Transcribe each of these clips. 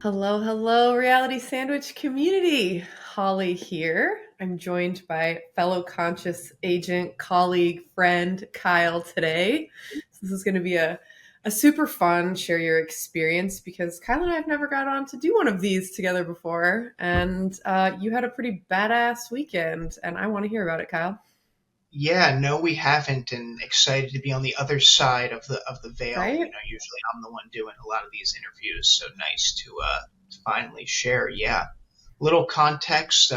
Hello, hello, reality sandwich community. Holly here. I'm joined by fellow conscious agent, colleague, friend Kyle today. So this is going to be a super fun share your experience because Kyle and I have never got on to do one of these together before. And you had a pretty badass weekend, and I want to hear about it, Kyle. Yeah, no, we haven't, and excited to be on the other side of the veil. Right? Usually I'm the one doing a lot of these interviews, so nice to finally share. Yeah, little context.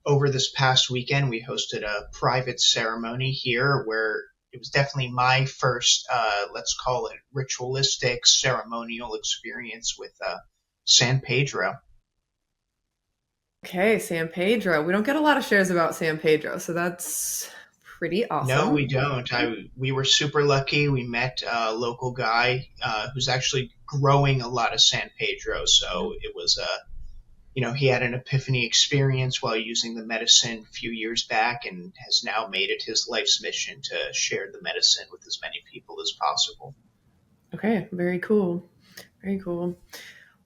Over this past weekend, we hosted a private ceremony here where it was definitely my first, let's call it ritualistic ceremonial experience with San Pedro. Okay, San Pedro. We don't get a lot of shares about San Pedro, so that's pretty No, awesome. we don't. We were super lucky. We met a local guy who's actually growing a lot of San Pedro. So it was he had an epiphany experience while using the medicine a few years back, and has now made it his life's mission to share the medicine with as many people as possible. Okay, very cool. Very cool.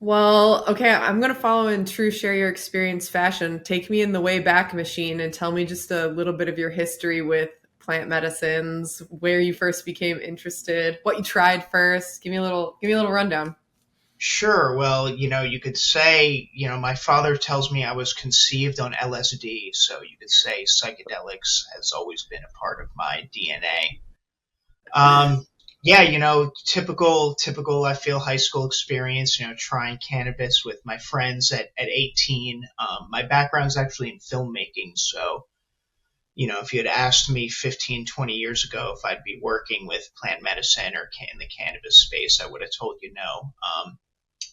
Well, okay, I'm going to follow in true share your experience fashion. Take me in the way back machine and tell me just a little bit of your history with plant medicines, where you first became interested, what you tried first. Give me a little rundown. Sure. Well, you could say, my father tells me I was conceived on LSD, so you could say psychedelics has always been a part of my DNA. Yeah, typical, I feel high school experience, trying cannabis with my friends at 18. My background's actually in filmmaking. So, if you had asked me 15, 20 years ago if I'd be working with plant medicine or in the cannabis space, I would have told you no.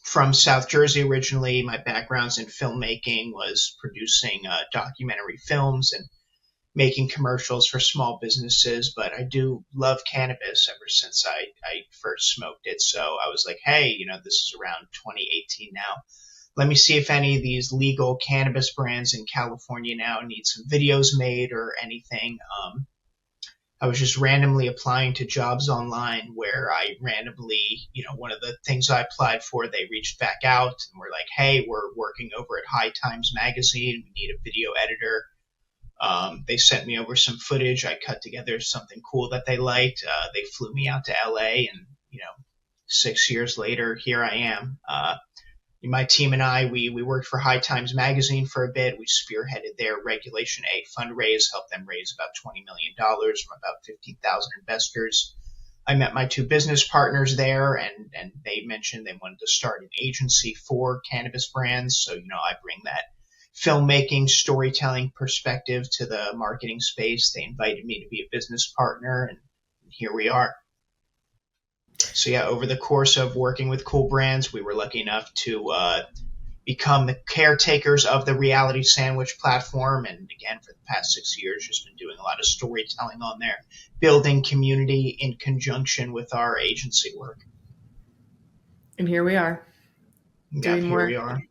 From South Jersey originally, my background's in filmmaking, was producing documentary films and making commercials for small businesses, but I do love cannabis ever since I first smoked it. So I was like, hey, this is around 2018 now. Let me see if any of these legal cannabis brands in California now need some videos made or anything. I was just randomly applying to jobs online where I randomly, one of the things I applied for, they reached back out and were like, hey, we're working over at High Times Magazine. We need a video editor. They sent me over some footage. I cut together something cool that they liked. They flew me out to LA, and 6 years later, here I am. My team and I, we worked for High Times Magazine for a bit. We spearheaded their Regulation A fundraise, helped them raise about $20 million from about 15,000 investors. I met my two business partners there, and they mentioned they wanted to start an agency for cannabis brands. So, I bring that filmmaking, storytelling perspective to the marketing space. They invited me to be a business partner, and here we are. So yeah, over the course of working with cool brands, we were lucky enough to become the caretakers of the reality sandwich platform. And again, for the past 6 years, just been doing a lot of storytelling on there, building community in conjunction with our agency work. And here we are Yep, doing here we more, are.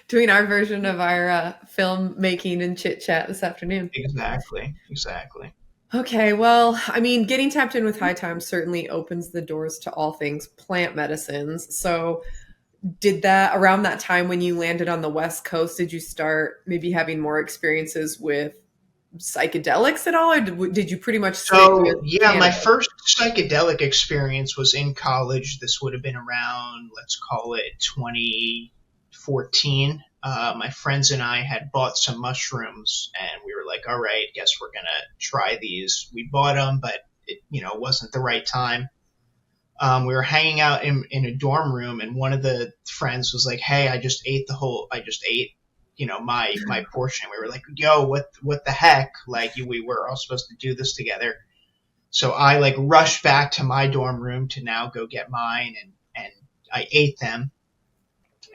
doing our version of our film making and chit chat this afternoon. Exactly, exactly. Okay, well, I mean, getting tapped in with High Times certainly opens the doors to all things plant medicines. So, did that around that time when you landed on the West Coast, did you start maybe having more experiences with psychedelics at all, or did you pretty much stick with So yeah, my cannabis? first psychedelic experience was in college. This would have been around, let's call it 2014. My friends and I had bought some mushrooms, and we were like, "All right, guess we're gonna try these." We bought them, but it wasn't the right time. We were hanging out in a dorm room, and one of the friends was like, "Hey, I just ate, my portion." We were like, "Yo, what the heck?" Like, we were all supposed to do this together. So I like rushed back to my dorm room to now go get mine, and I ate them.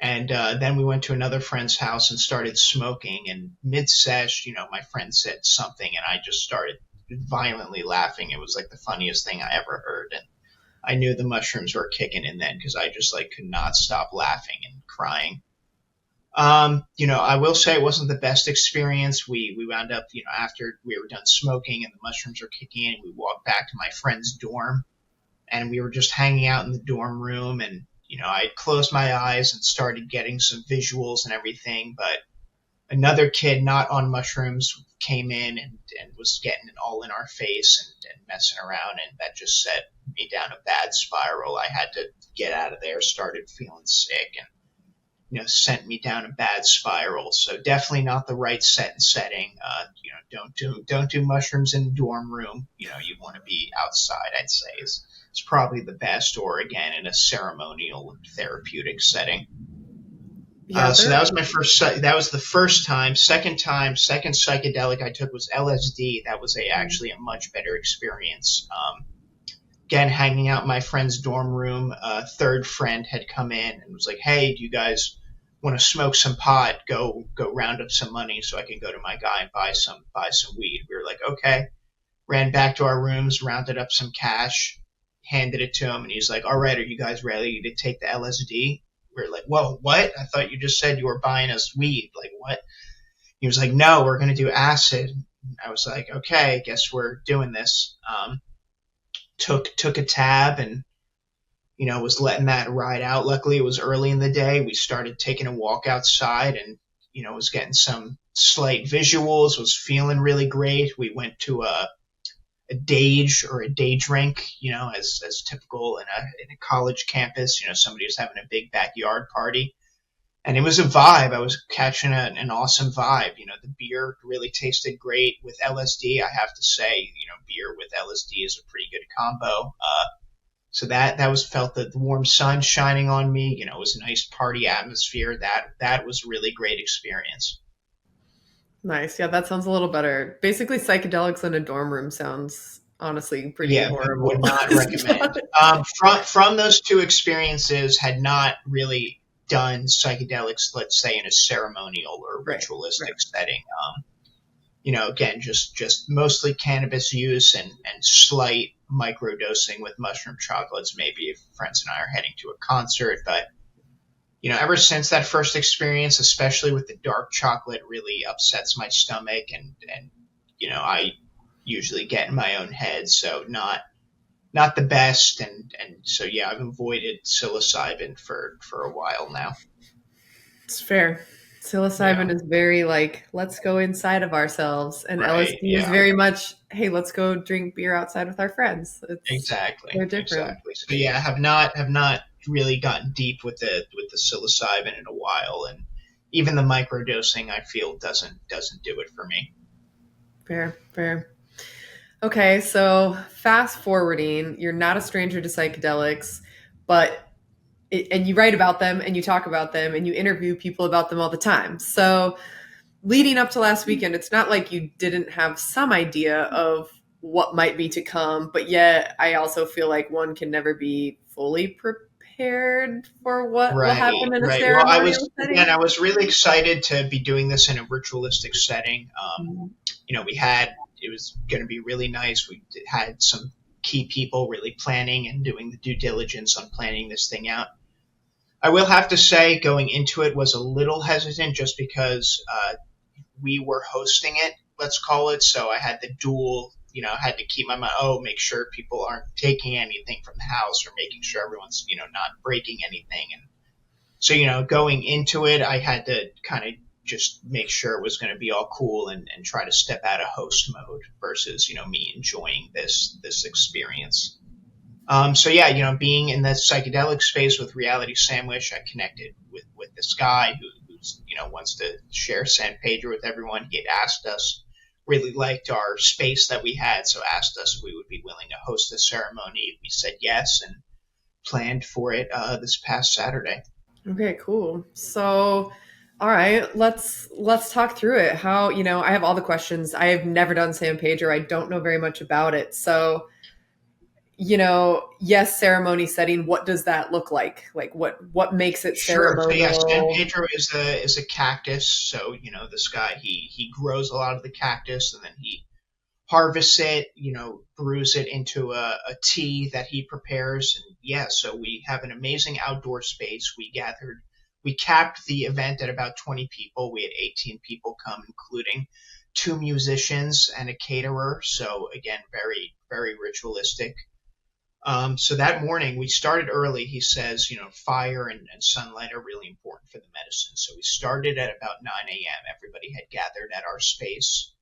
And then we went to another friend's house and started smoking. And mid sesh, my friend said something, and I just started violently laughing. It was like the funniest thing I ever heard. And I knew the mushrooms were kicking in then, because I just like could not stop laughing and crying. I will say it wasn't the best experience. We wound up, after we were done smoking and the mushrooms were kicking in, we walked back to my friend's dorm, and we were just hanging out in the dorm room. And I closed my eyes and started getting some visuals and everything, but another kid not on mushrooms came in and was getting it all in our face and messing around, and that just set me down a bad spiral. I had to get out of there, started feeling sick, and sent me down a bad spiral. So definitely not the right setting. Don't do mushrooms in the dorm room. You want to be outside. I'd say is probably the best, or again in a ceremonial therapeutic setting. Yeah, So there. that was my first. That was the first time. Second psychedelic I took was LSD. That was actually a much better experience. Again, hanging out in my friend's dorm room. A third friend had come in and was like, "Hey, do you guys want to smoke some pot? Go round up some money so I can go to my guy and buy some weed." We were like, "Okay." Ran back to our rooms, rounded up some cash, handed it to him, and he's like, "All right, are you guys ready to take the LSD?" We were like, "Whoa, what? I thought you just said you were buying us weed. Like, what?" He was like, "No, we're going to do acid." I was like, "Okay, I guess we're doing this." Took a tab and was letting that ride out. Luckily, it was early in the day. We started taking a walk outside and was getting some slight visuals. Was feeling really great. We went to a dage or a day drink, as typical in a college campus. Somebody was having a big backyard party, and it was a vibe. I was catching an awesome vibe. The beer really tasted great with LSD. I have to say, beer with LSD is a pretty good combo. So that was felt the warm sun shining on me. It was a nice party atmosphere. That was a really great experience. Nice. Yeah, that sounds a little better. Basically, psychedelics in a dorm room sounds honestly pretty Yeah, would horrible. not recommend. From those two experiences, had not really done psychedelics, let's say in a ceremonial or Right, right. ritualistic setting. Again, just mostly cannabis use and slight microdosing with mushroom chocolates, maybe if friends and I are heading to a concert. But ever since that first experience, especially with the dark chocolate, really upsets my stomach, and I usually get in my own head, so not the best, and so yeah, I've avoided psilocybin for a while now. It's fair. Yeah, Psilocybin is very like, let's go inside of ourselves. And right. LSD is Yeah, very much, hey, let's go drink beer outside with our friends. exactly, They're different. exactly. So yeah, have not really gotten deep with the psilocybin in a while, and even the microdosing I feel doesn't do it for me. Fair, fair. Okay, so fast forwarding, you're not a stranger to psychedelics, but and you write about them and you talk about them and you interview people about them all the time. So leading up to last weekend, it's not like you didn't have some idea of what might be to come, but yet I also feel like one can never be fully prepared for what will Right, happen in a right. Well, ceremonial I setting. was really excited to be doing this in a ritualistic setting. We had it was going to be really nice. We had some key people really planning and doing the due diligence on planning this thing out. I will have to say, going into it was a little hesitant just because we were hosting it, let's call it. So I had the dual, had to keep my mind, make sure people aren't taking anything from the house or making sure everyone's, not breaking anything. And so, going into it, I had to kind of just make sure it was going to be all cool and try to step out of host mode versus, me enjoying this experience. So yeah, being in the psychedelic space with Reality Sandwich, I connected with this guy who's wants to share San Pedro with everyone. He had asked us, really liked our space that we had, so asked us if we would be willing to host the ceremony. We said yes and planned for it this past Saturday. Okay, cool. So, all right, let's talk through it. How, I have all the questions. I have never done San Pedro. I don't know very much about it. So, yes, ceremony setting, what does that look like? Like what makes it Sure. So yeah, San ceremonial? Pedro is a cactus. So this guy he grows a lot of the cactus and then he harvests it, brews it into a tea that he prepares. And yeah, so we have an amazing outdoor space. We capped the event at about 20 people. We had 18 people come, including two musicians and a caterer. So again, very, very ritualistic. So that morning we started early. He says, fire and sunlight are really important for the medicine. So we started at about 9 a.m. Everybody had gathered at our space.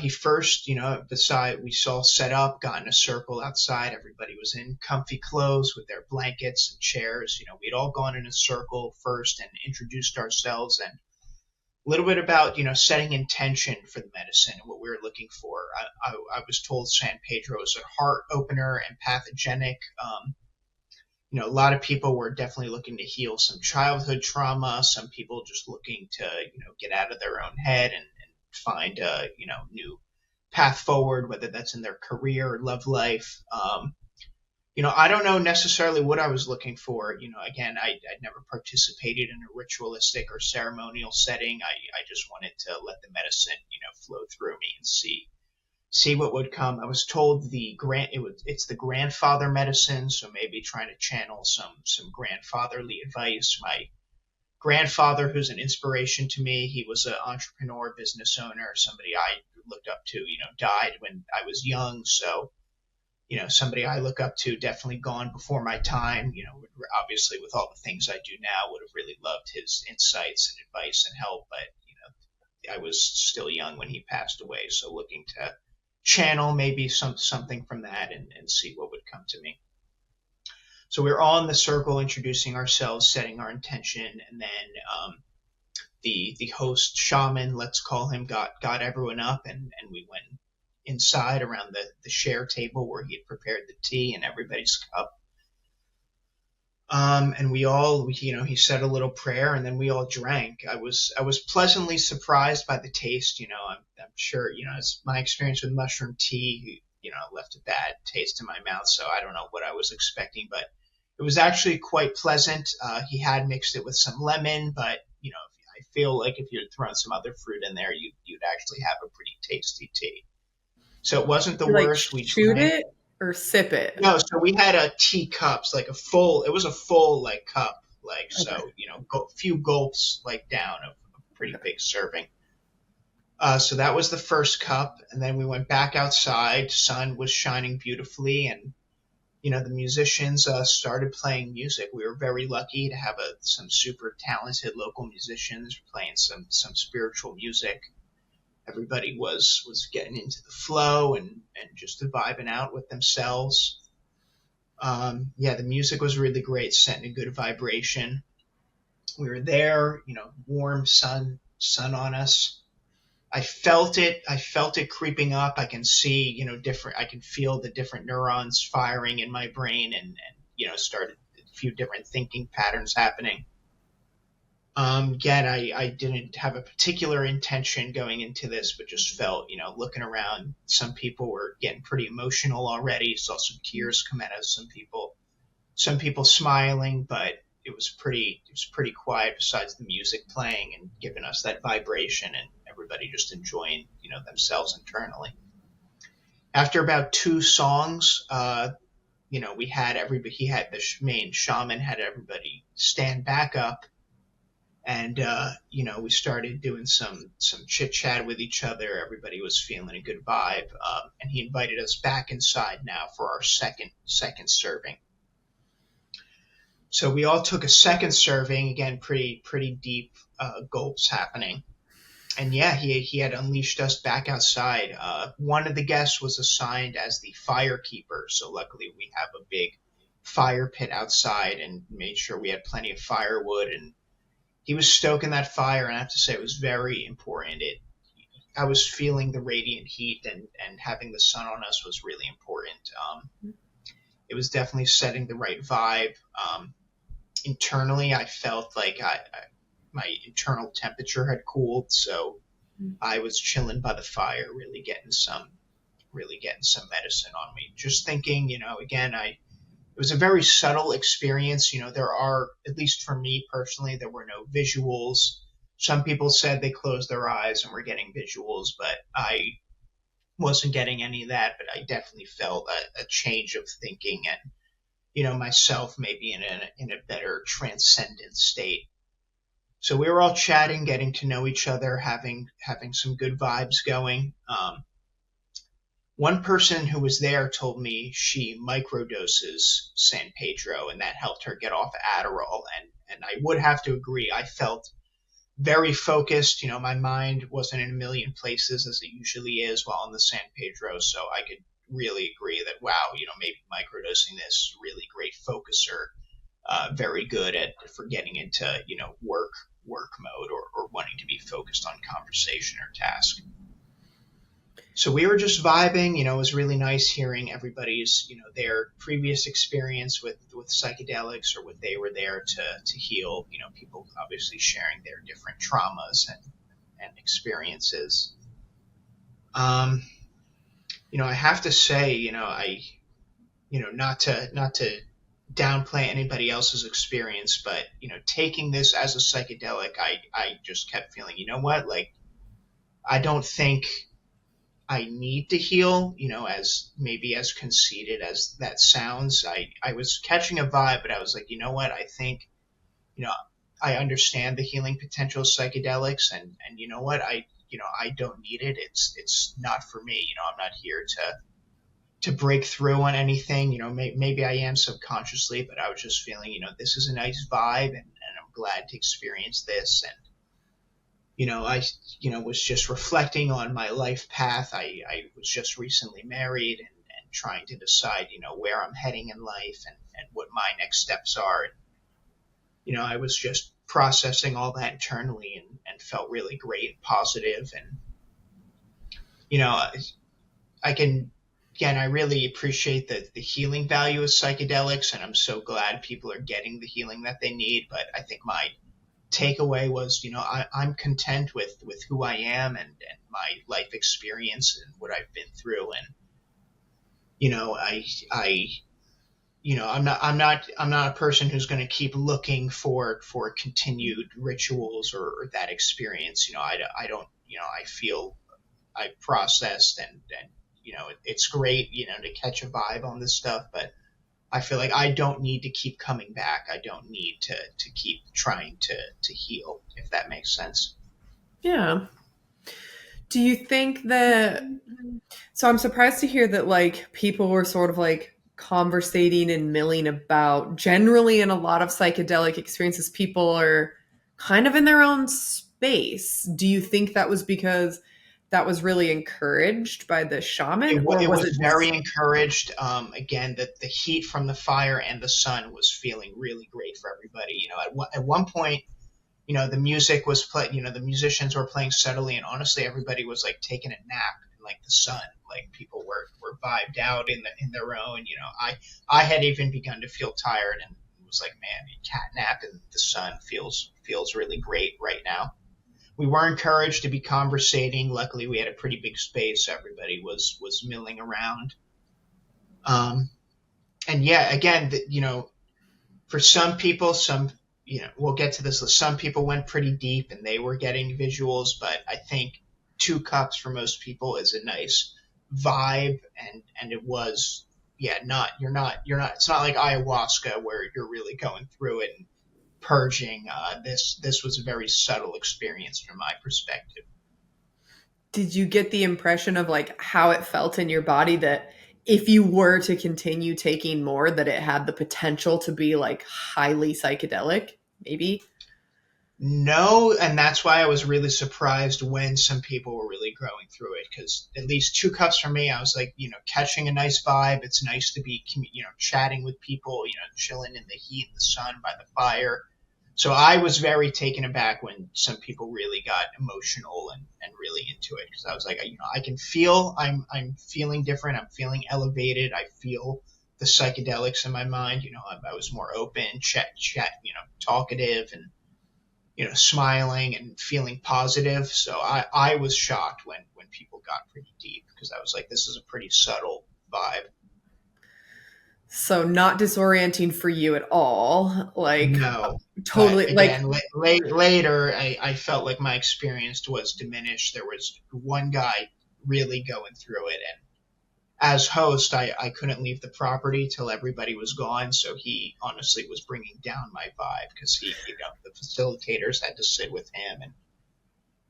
He first, beside we saw set up, got in a circle outside. Everybody was in comfy clothes with their blankets and chairs. We'd all gone in a circle first and introduced ourselves and a little bit about setting intention for the medicine and what we were looking for. I was told San Pedro is a heart opener and pathogenic. A lot of people were definitely looking to heal some childhood trauma. Some people just looking to get out of their own head and find a new path forward, whether that's in their career or love life. I don't know necessarily what I was looking for. Again, I'd never participated in a ritualistic or ceremonial setting. I just wanted to let the medicine, flow through me and see what would come. I was told it's the grandfather medicine, so maybe trying to channel some grandfatherly advice. My grandfather, who's an inspiration to me, he was an entrepreneur, business owner, somebody I looked up to. Died when I was young, so somebody I look up to, definitely gone before my time. Obviously with all the things I do now, would have really loved his insights and advice and help, but I was still young when he passed away. So looking to channel maybe something from that and see what would come to me. So we were all in the circle, introducing ourselves, setting our intention, and then the host shaman, let's call him, got everyone up, and we went inside around the share table where he had prepared the tea and everybody's cup. And we all, he said a little prayer, and then we all drank. I was pleasantly surprised by the taste. I'm sure, it's my experience with mushroom tea, left a bad taste in my mouth. So I don't know what I was expecting, but it was actually quite pleasant. He had mixed it with some lemon, but I feel like if you had thrown some other fruit in there, you'd actually have a pretty tasty tea. So it wasn't the You like worst. We shoot drank. it or sip it? No, so we had a teacups, like it was a full like cup, like Okay. so, few gulps like down of a pretty big serving. So that was the first cup, and then we went back outside. Sun was shining beautifully, and the musicians started playing music. We were very lucky to have some super talented local musicians playing some spiritual music. Everybody was getting into the flow and just vibing out with themselves. Yeah, the music was really great, setting a good vibration. We were there, warm sun on us. I felt it. I felt it creeping up. I can see, I can feel the different neurons firing in my brain, and started a few different thinking patterns happening. Again, I didn't have a particular intention going into this, but just felt, looking around, some people were getting pretty emotional already. Saw some tears come out of some people smiling, but it was pretty quiet besides the music playing and giving us that vibration and everybody just enjoying, themselves internally. After about two songs, we had everybody, he had the main shaman had everybody stand back up, and we started doing some chit chat with each other. Everybody was feeling a good vibe, and he invited us back inside now for our second serving. So we all took a second serving, again, pretty deep gulps happening. And yeah, he had unleashed us back outside. One of the guests was assigned as the fire keeper, so luckily we have a big fire pit outside and made sure we had plenty of firewood. And he was stoking that fire, and I have to say it was very important. I was feeling the radiant heat, and having the sun on us was really important. It was definitely setting the right vibe. Internally, I felt like my internal temperature had cooled, so I was chilling by the fire, really getting some medicine on me. Just thinking, again, it was a very subtle experience. There are, at least for me personally, there were no visuals. Some people said they closed their eyes and were getting visuals, but I wasn't getting any of that. But I definitely felt a change of thinking and myself maybe in a better transcendent state. So we were all chatting, getting to know each other, having some good vibes going. one person who was there told me she microdoses San Pedro and that helped her get off Adderall. And I would have to agree. I felt very focused. My mind wasn't in a million places as it usually is while on the San Pedro. So I could really agree that, wow, maybe microdosing this really great focuser, very good for getting into, work mode or wanting to be focused on conversation or task. So we were just vibing. It was really nice hearing everybody's, their previous experience with psychedelics or what they were there to heal. People obviously sharing their different traumas and experiences. Um, I have to say, not to downplay anybody else's experience, but taking this as a psychedelic, I just kept feeling, what, like, I don't think I need to heal, as maybe as conceited as that sounds. I was catching a vibe, but I was like, what? I think, you know, I understand the healing potential of psychedelics, and you know what? I don't need it. It's not for me. I'm not here to break through on anything. Maybe I am subconsciously, but I was just feeling, this is a nice vibe, and I'm glad to experience this. And I, was just reflecting on my life path. I was just recently married and trying to decide, where I'm heading in life and what my next steps are. And, I was just processing all that internally and felt really great and positive. And, you know, I can, again, I really appreciate the healing value of psychedelics, and I'm so glad people are getting the healing that they need. But I think my takeaway was, I'm content with who I am and my life experience and what I've been through. And, I I'm not a person who's going to keep looking for continued rituals or that experience. I don't, I feel I've processed and, it's great, to catch a vibe on this stuff, but I feel like I don't need to keep coming back. I don't need to keep trying to heal, if that makes sense. Yeah. Do you think that, so I'm surprised to hear that like people were sort of like conversating and milling about, generally in a lot of psychedelic experiences people are kind of in their own space. Do you think that was because that was really encouraged by the shaman, or It was was it very just encouraged. Again, that the heat from the fire and the sun was feeling really great for everybody. At one point, the music was play. The musicians were playing subtly, and honestly, everybody was like taking a nap in like the sun. Like people were vibed out in their own. I had even begun to feel tired and was like, man, a cat nap in the sun feels really great right now. We were encouraged to be conversating. Luckily, we had a pretty big space. So everybody was milling around. Um, and yeah, again, for some people, we'll get to this list. Some people went pretty deep and they were getting visuals, but I think 2 cups for most people is a nice vibe. And it was, yeah, you're not, it's not like ayahuasca where you're really going through it and purging. This was a very subtle experience from my perspective. did you get the impression of like how it felt in your body that if you were to continue taking more that it had the potential to be like highly psychedelic maybe? No, and that's why I was really surprised when some people were really growing through it. Because at least 2 cups for me, I was like, catching a nice vibe. It's nice to be, chatting with people, chilling in the heat, the sun, by the fire. So I was very taken aback when some people really got emotional and really into it. Because I was like, I can feel I'm feeling different. I'm feeling elevated. I feel the psychedelics in my mind. I was more open, chat, talkative and smiling and feeling positive. So I was shocked when people got pretty deep because I was like, this is a pretty subtle vibe. So not disorienting for you at all. Like No, but totally like again, later I felt like my experience was diminished. There was one guy really going through it, and as host, I couldn't leave the property till everybody was gone. So he honestly was bringing down my vibe because the facilitators had to sit with him and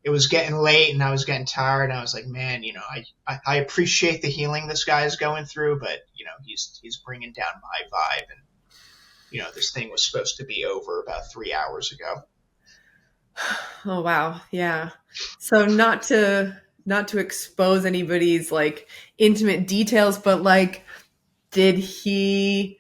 it was getting late and I was getting tired. And I was like, man, I appreciate the healing this guy is going through, but he's bringing down my vibe. And this thing was supposed to be over about 3 hours ago. Oh wow. Yeah. So not to expose anybody's like intimate details, but like did he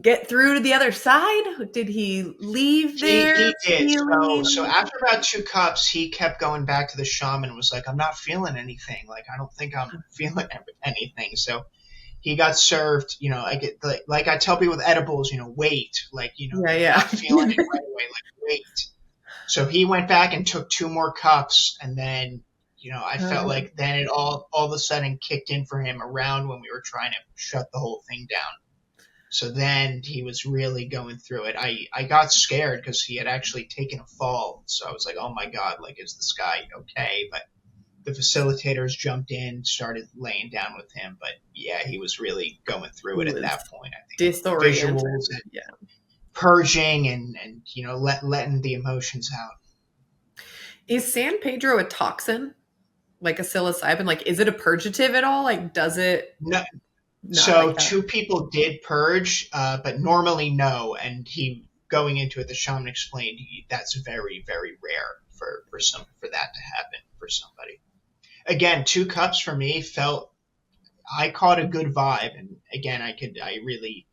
get through to the other side? Did he leave there He did. So feeling after about 2 cups, he kept going back to the shaman and was like, I'm not feeling anything. Like I don't think I'm feeling anything. So he got served. I get like I tell people with edibles, wait. Like Yeah, you're not yeah. feeling it right away. Like wait. So he went back and took 2 more cups, and then I felt Uh, like then it all of a sudden kicked in for him around when we were trying to shut the whole thing down. So then he was really going through it. I got scared because he had actually taken a fall. So I was like, oh my God, like, is this guy okay? But the facilitators jumped in, started laying down with him. But yeah, he was really going through he it at was that point. I think disoriented. visuals and Yeah. purging and letting the emotions out. Is San Pedro a toxin? Like a psilocybin? Like is it a purgative at all? Like does it No, not so like that? two people did purge, but normally no. And he going into it, the shaman explained that's very very rare for that to happen for somebody. Again, 2 cups for me felt I caught a good vibe, and again I really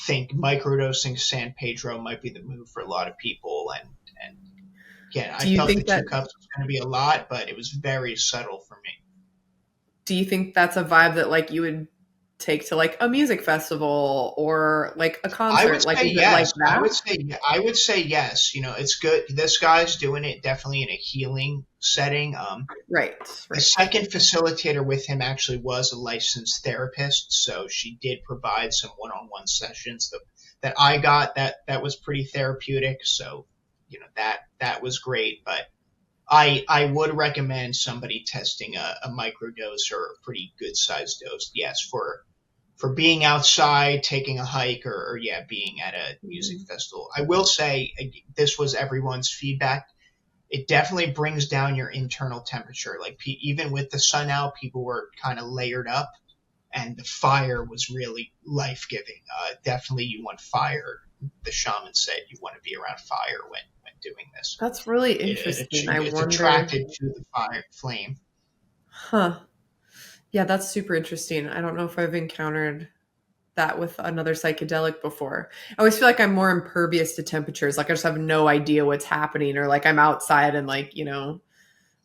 think microdosing San Pedro might be the move for a lot of people. And again, I Do you felt the think two that cups was going to be a lot, but it was very subtle for me. do you think that's a vibe that like you would take to like a music festival or like a I would concert? Like say is it like yes. that? I would say yes. It's good. This guy's doing it definitely in a healing setting. Right, The right. second facilitator with him actually was a licensed therapist, so she did provide some one-on-one sessions that I got that was pretty therapeutic. So that was great. But I would recommend somebody testing a microdose or a pretty good sized dose. Yes, for being outside, taking a hike, or yeah, being at a music festival. I will say this was everyone's feedback. It definitely brings down your internal temperature. Like even with the sun out, people were kind of layered up, and the fire was really life giving. Definitely, you want fire. The shaman said you want to be around fire when doing this. That's really It interesting. I it's wonder, attracted to the fire flame. huh? Yeah, that's super interesting. I don't know if I've encountered that with another psychedelic before. I always feel like I'm more impervious to temperatures. Like I just have no idea what's happening, or like I'm outside and like,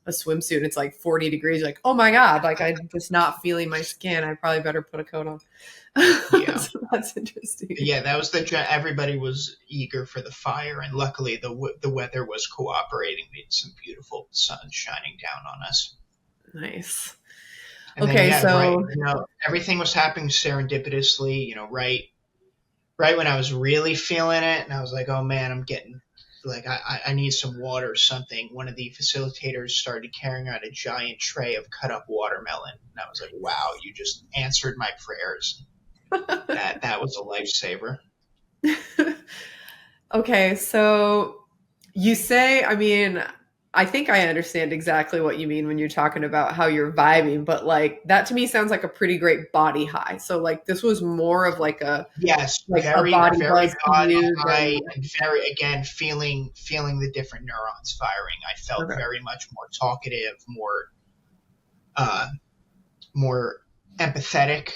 a swimsuit and it's like 40 degrees. Like, oh my God, like I'm just not feeling my skin. I probably better put a coat on. Yeah, So that's interesting. yeah, that was everybody was eager for the fire, and luckily the weather was cooperating. We had some beautiful sun shining down on us, Nice. and then Okay, yeah, right, so everything was happening serendipitously. Right when I was really feeling it, and I was like, oh man, I'm getting like I need some water or something. One of the facilitators started carrying out a giant tray of cut up watermelon, and I was like, wow, you just answered my prayers. That was a lifesaver. okay, so you say, I mean, I think I understand exactly what you mean when you're talking about how you're vibing, but like that to me sounds like a pretty great body high. So like this was more of Yes, like a very, body very buzz to body you than high, and very again feeling the different neurons firing. I felt okay. very much more talkative, uh, more empathetic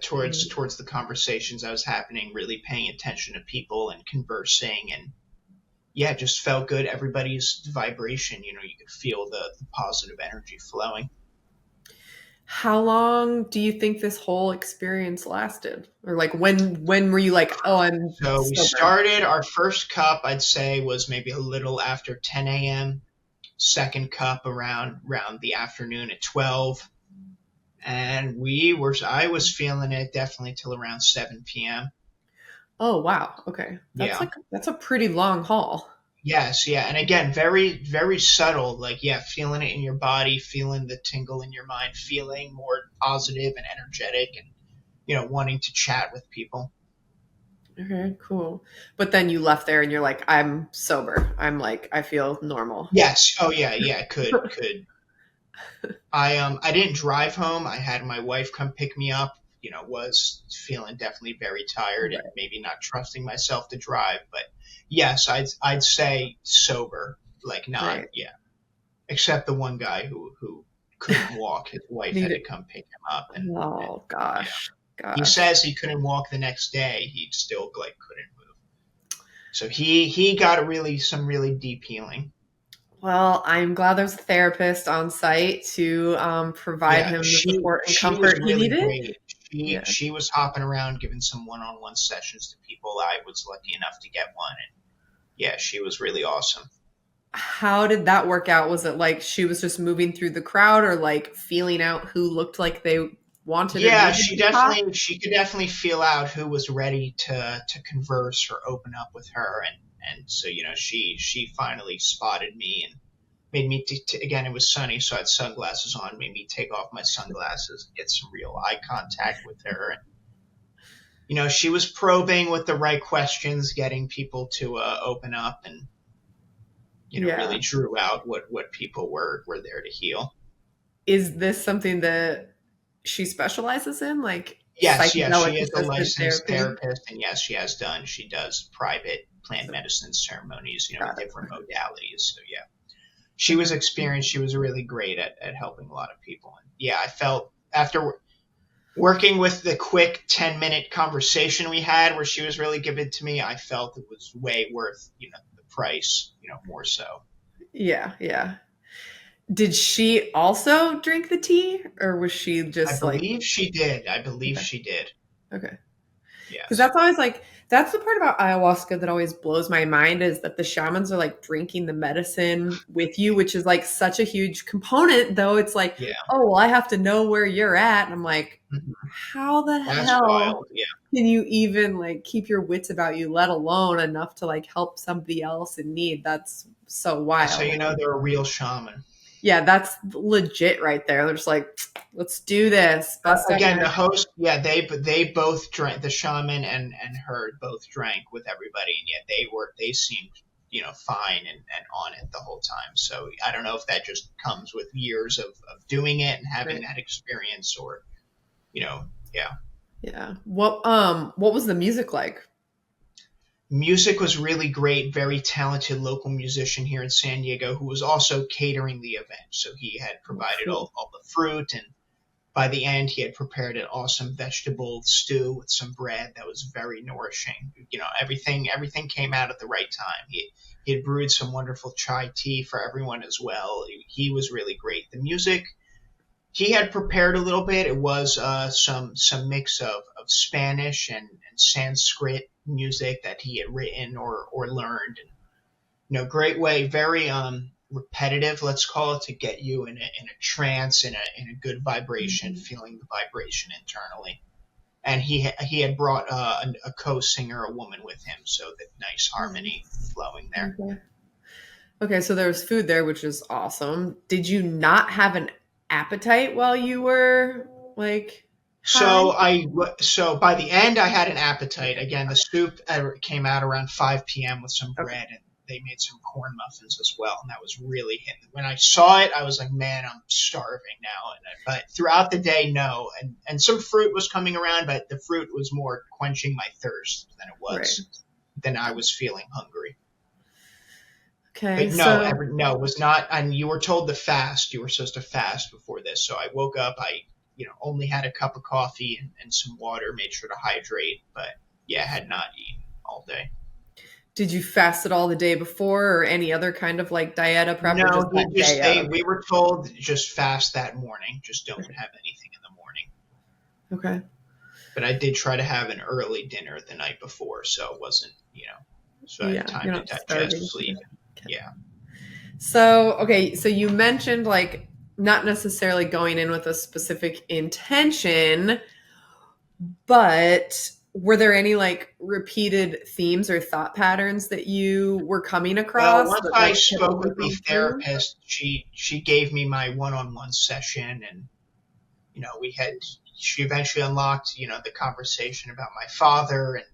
towards the conversations I was happening. Really paying attention to people and conversing, and yeah, just felt good. Everybody's vibration, you could feel the positive energy flowing. How long do you think this whole experience lasted? Or like when were you like, "Oh, I'm So we sober." started our first cup. I'd say was maybe a little after 10 a.m. Second cup around the afternoon at 12, and I was feeling it definitely till around 7 p.m. Oh, wow. Okay. Yeah. That's a pretty long haul. Yes, yeah, and again, very very subtle. Like yeah, feeling it in your body, feeling the tingle in your mind, feeling more positive and energetic, and wanting to chat with people. Okay, cool. But then you left there and you're like, I'm sober. I'm like, I feel normal. Yes. Oh yeah, yeah. Could. I didn't drive home. I had my wife come pick me up. Was feeling definitely very tired and Right, maybe not trusting myself to drive. But yes, I'd say sober. Like not, right. yeah. Except the one guy who couldn't walk. His wife had Need to it. come pick him up, and Oh yeah. gosh, He gosh. says he couldn't walk the next day. He still like couldn't move. So he got really some really deep healing. Well, I'm glad there's a therapist on site to provide Yeah, him the she support and she was comfort he really needed. great. She Yeah. she was hopping around giving some one-on-one sessions to people. I was lucky enough to get one, and yeah, she was really awesome. How did that work out? Was it like she was just moving through the crowd or like feeling out who looked like they wanted or Yeah, needed she to talk? definitely she could definitely feel out who was ready to converse or open up with her, and so she finally spotted me and made me again. It was sunny, so I had sunglasses on. Made me take off my sunglasses and get some real eye contact with her. And she was probing with the right questions, getting people to open up, and really Yeah. drew out what people were there to heal. Is this something that she specializes in, like Yes, yes, psychedelic she is a assisted licensed therapy? therapist, and yes, she has done. She does private plant medicine ceremonies, with Got it. different modalities. So yeah, she was Okay. experienced. She was really great at helping a lot of people. And yeah, I felt after working with the quick 10-minute conversation we had, where she was really giving to me, I felt it was way worth the price. More so. Yeah, yeah. Did she also drink the tea or was she I just like, believe she did. I believe okay, she did. okay. Because Yes. that's always like, that's the part about ayahuasca that always blows my mind is that the shamans are like drinking the medicine with you, which is like such a huge component, though. It's like, Yeah. oh, well, I have to know where you're at. And I'm like, Mhm. how the That's hell wild. Yeah. can you even like keep your wits about you, let alone enough to like help somebody else in need? That's so That's how wild. you know they're a real shaman. Yeah, that's legit right there. They're just like, let's do this. Bust out Again, your the host, yeah, they both drank. The shaman and her both drank with everybody, and yet they seemed fine and on it the whole time. So I don't know if that just comes with years of doing it and having right. that experience, or yeah. Yeah. What was the music like? Music was really great. Very talented local musician here in San Diego who was also catering the event. So he had Oh, provided cool. all the fruit, and by the end, he had prepared an awesome vegetable stew with some bread that was very nourishing. Everything came out at the right time. He had brewed some wonderful chai tea for everyone as well. He was really great. The music he had prepared a little bit. It was some mix of Spanish and Sanskrit music that he had written or learned. And, great way, very repetitive, let's call it, to get you in a trance, in a good vibration, Mhm. feeling the vibration internally. And he had brought a co-singer, a woman, with him, so that nice harmony flowing there. Okay. Okay, so there was food there, which is awesome. Did you not have an appetite while you were like high? So by the end, I had an appetite. Okay. Again, the soup came out around 5 p.m. with some Okay. bread, and they made some corn muffins as well, and that was really hitting. When I saw it, I was like, "Man, I'm starving now." But throughout the day, no, and some fruit was coming around, but the fruit was more quenching my thirst Right. than I was feeling hungry. Okay. But no, So no, it was not. And you were told to fast. You were supposed to fast before this. So I woke up. I, only had a cup of coffee and some water. Made sure to hydrate. But yeah, had not eaten all day. did you fast at all the day before or any other kind of like dieta prep or just No, that day of? we were told just fast that morning. Just don't Okay. have anything in the morning. Okay. But I did try to have an early dinner the night before, so it wasn't, so I had Yeah, time you're to not digest, starving. sleep. Okay. Yeah. So, okay, so you mentioned like not necessarily going in with a specific intention, but were there any like repeated themes or thought patterns that you were coming Well, across once that I like spoke typically with the come through? therapist, she gave me my one-on-one session, and we had she eventually unlocked the conversation about my father, and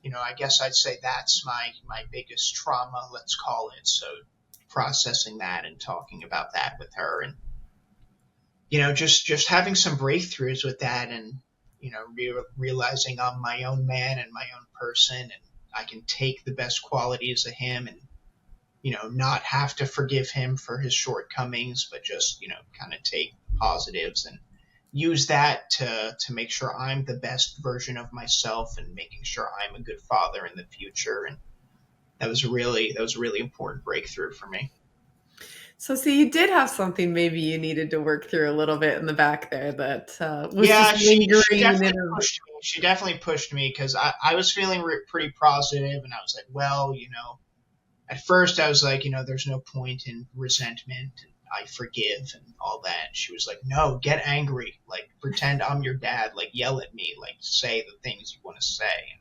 I guess I'd say that's my biggest trauma, let's call it. So processing that and talking about that with her, and just having some breakthroughs with that, and realizing I'm my own man and my own person, and I can take the best qualities of him, and not have to forgive him for his shortcomings, but just kind of take the positives and use that to make sure I'm the best version of myself, and making sure I'm a good father in the future. And that was a really important breakthrough for me. So, see, you did have something maybe you needed to work through a little bit in the back there that was just Yeah, she lingering definitely in pushed me. She definitely pushed me because I was feeling pretty positive, and I was like, well, at first I was like, there's no point in resentment, and I forgive and all that. She was like, no, get angry, like pretend I'm your dad, like yell at me, like say the things you want to say.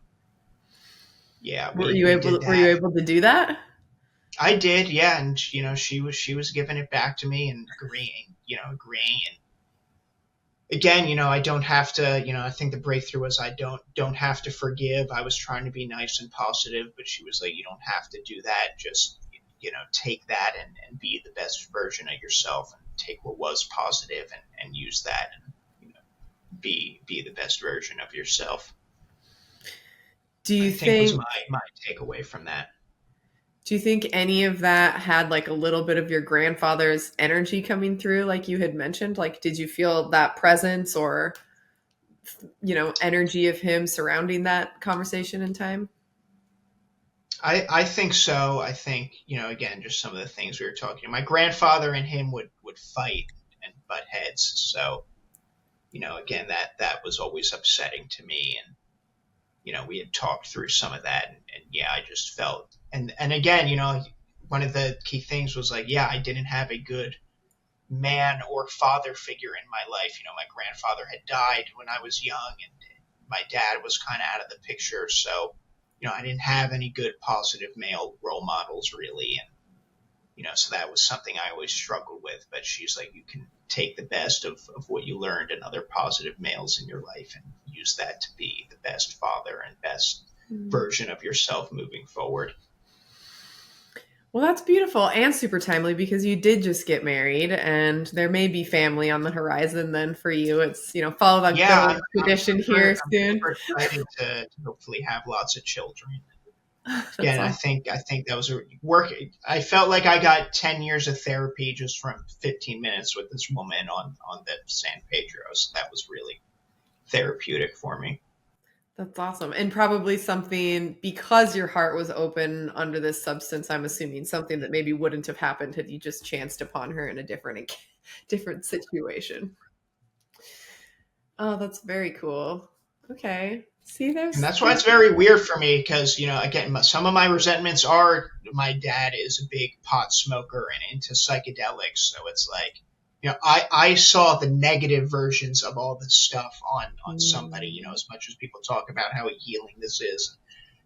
Yeah, we did were you that. able to do that? I did, yeah, and she was giving it back to me and agreeing, and again, I don't have to, I think the breakthrough was I don't have to forgive. I was trying to be nice and positive, but she was like, you don't have to do that. Just, take that and be the best version of yourself, and take what was positive and use that, and, be the best version of yourself. Do I you think was think my takeaway from that. do you think any of that had like a little bit of your grandfather's energy coming through like you had mentioned? Like did you feel that presence or energy of him surrounding that conversation in time? I think so. I think, again, just some of the things we were talking. My grandfather and him would fight and butt heads. So, again, that was always upsetting to me. And, we had talked through some of that. And yeah, I just felt, and again, one of the key things was like, yeah, I didn't have a good man or father figure in my life. My grandfather had died when I was young, and my dad was kind of out of the picture. So, I didn't have any good positive male role models really. And, so that was something I always struggled with. But she's like, you can take the best of what you learned and other positive males in your life, and use that to be the best father and best version of yourself moving forward. Well, that's beautiful and super timely because you did just get married and there may be family on the horizon then for you. It's, follow that good Yeah, old I'm tradition super, here I'm soon. super excited to hopefully have lots of children. That's Again, I awesome. think I think that was a work. I felt like I got 10 years of therapy just from 15 minutes with this woman on the San Pedro. So that was really therapeutic for me. That's awesome. And probably something because your heart was open under this substance, I'm assuming something that maybe wouldn't have happened had you just chanced upon her in a different situation. Oh, that's very cool. Okay. See, And there's that's why there's it's very weird for me because, again, some of my resentments are my dad is a big pot smoker and into psychedelics. So it's like, I saw the negative versions of all this stuff on somebody, Mm, as much as people talk about how healing this is,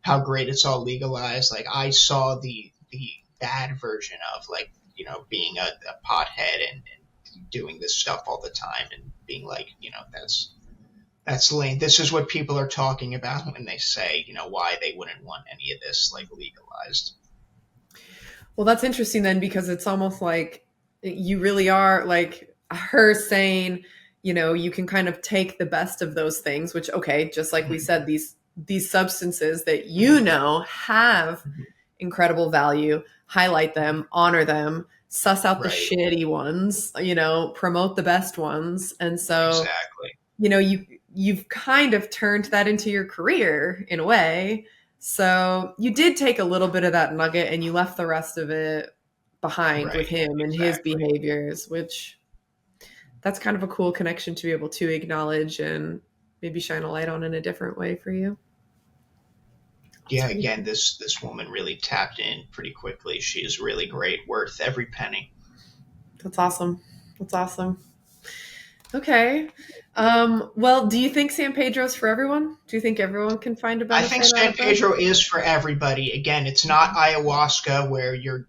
how great it's all legalized. Like I saw the bad version of like, being a pothead and doing this stuff all the time, and being like, that's lame. This is what people are talking about when they say, why they wouldn't want any of this like legalized. well, that's interesting then because it's almost like you really are like her saying, you can kind of take the best of those things, which okay, just like we Mhm. said, these substances that have Mhm. incredible value, highlight them, honor them, suss out the Right. shitty ones, promote the best ones. And so, Exactly. you've kind of turned that into your career in a way. So you did take a little bit of that nugget and you left the rest of it behind with Right. him and his Exactly. behaviors, which that's kind of a cool connection to be able to acknowledge and maybe shine a light on in a different way for you. That's Yeah. really Again, cool. this woman really tapped in pretty quickly. She is really great, worth every penny. That's awesome. That's awesome. Okay. Well, do you think San Pedro's for everyone? Do you think everyone can find a I think benefit out San of this? Pedro is for everybody. Again, it's not ayahuasca where you're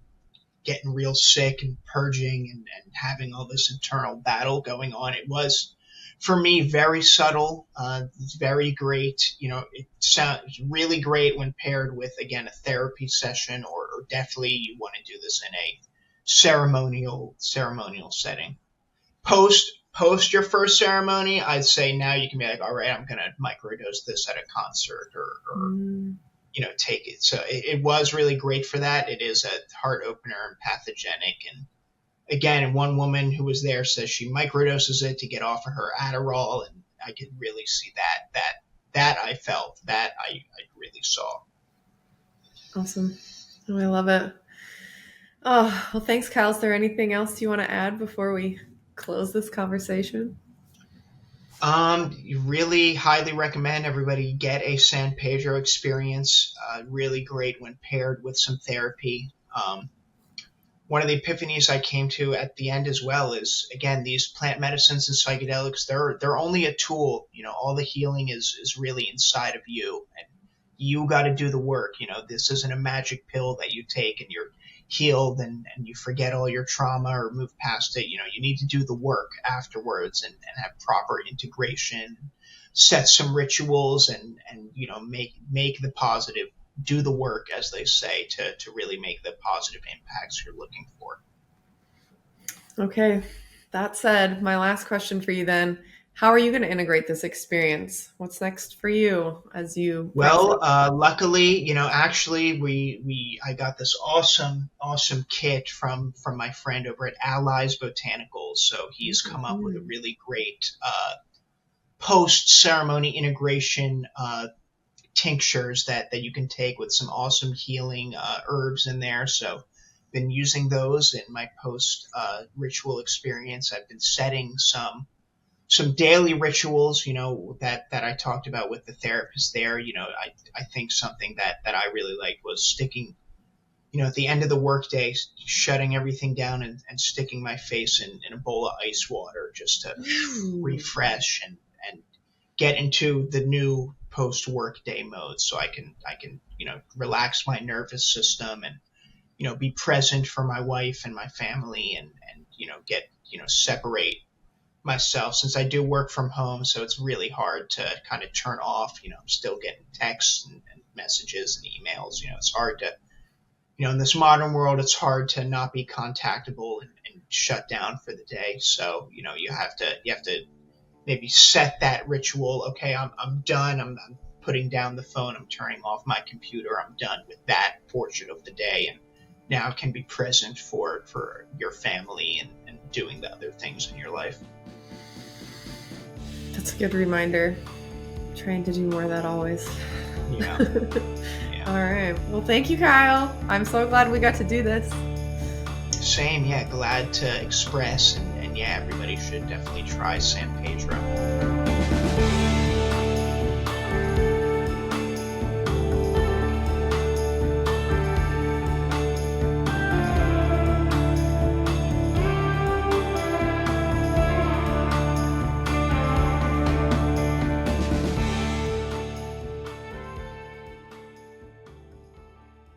getting real sick and purging and having all this internal battle going on. It was for me, very subtle, very great. It sounds really great when paired with, again, a therapy session, or definitely you want to do this in a ceremonial setting. Post your first ceremony, I'd say now you can be like, all right, I'm gonna microdose this at a concert, or Mm. take it. So it was really great for that. It is a heart opener and pathogenic. And again, one woman who was there says she microdoses it to get off of her Adderall, and I could really see that I felt, that I really saw. Awesome. Oh, I love it. Oh, well, thanks, Kyle. Is there anything else you want to add before we close this conversation? You really highly recommend everybody get a San Pedro experience. Really great when paired with some therapy. One of the epiphanies I came to at the end as well is, again, these plant medicines and psychedelics, they're only a tool. All the healing is really inside of you, and you got to do the work. This isn't a magic pill that you take and you're healed, and you forget all your trauma or move past it. You need to do the work afterwards, and have proper integration, set some rituals, and make the positive, do the work, as they say, to really make the positive impacts you're looking for. Okay. That said, my last question for you then, how are you going to integrate this experience? What's next for you as you practice? Well, luckily, actually, I got this awesome kit from my friend over at Allies Botanicals. So he's come up with a Mhm. really great post ceremony integration tinctures that you can take with some awesome healing herbs in there. So been using those in my post ritual experience. I've been setting some daily rituals, that I talked about with the therapist there. I think something that I really liked was sticking, at the end of the workday, shutting everything down, and sticking my face in a bowl of ice water just to Ooh. refresh, and get into the new post work day mode, so I can relax my nervous system, and be present for my wife and my family, and get separate myself, since I do work from home. So it's really hard to kind of turn off. I'm still getting texts and messages and emails. It's hard to, in this modern world, it's hard to not be contactable, and shut down for the day. So you have to maybe set that ritual. Okay, I'm done. I'm putting down the phone. I'm turning off my computer. I'm done with that portion of the day, and now can be present for your family, and doing the other things in your life. That's a good reminder. Trying to do more of that always. Yeah. Yeah. All right. Well, thank you, Kyle. I'm so glad we got to do this. Same. Yeah. Glad to express, and yeah, everybody should definitely try San Pedro.